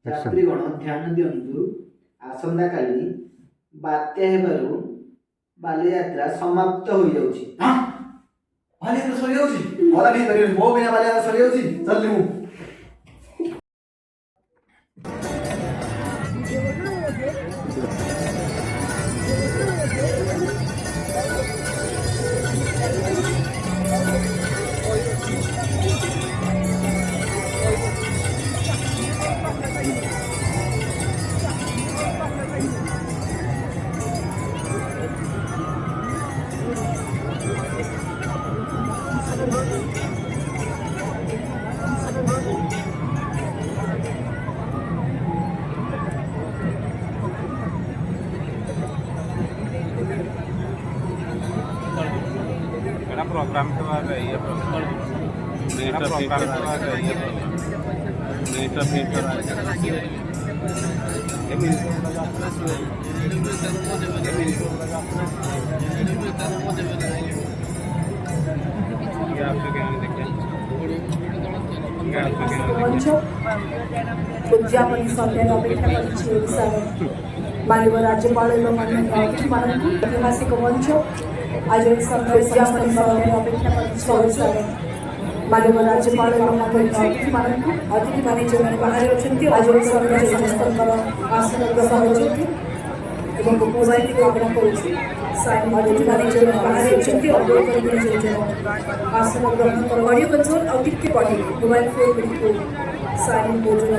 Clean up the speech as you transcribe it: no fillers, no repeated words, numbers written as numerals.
ଯାତ୍ରୀଗଣ ଧ୍ୟାନ ଦିଅନ୍ତୁ, ଆସନ୍ତାକାଲି ବାତ୍ୟା ହେବାରୁ ବାଲିଯାତ୍ରା ସମାପ୍ତ ହୋଇଯାଉଛି। ବାଲିଯାତ୍ରା ସରିଯାଉଛି? ଗଲା ଠିକ କରିବି, ମୋ ବିନା ବାଲିଯାତ୍ରା ସରିଯାଉଛି। ଚାଲିଲି ମୁଁ। प्रोग्राम तो आ रही है प्रोग्राम तो आ रही है उद्यापन सभ्य अपेक्षा माननीय राज्यपाल ऐतिहासिक मंच आज उद्यापन सभ्य अपेक्षा माननीय राज्यपाल अतिथि मान जो बाहर अच्छा आज समस्तर आसन सहयोगी मोबाइल कामना करुच्ची अतिथि मान जो बाहर अच्छा आसन ग्रहण कर ऑडियो कंसोल और टिके पढ़े मोबाइल फोन साइन भोजन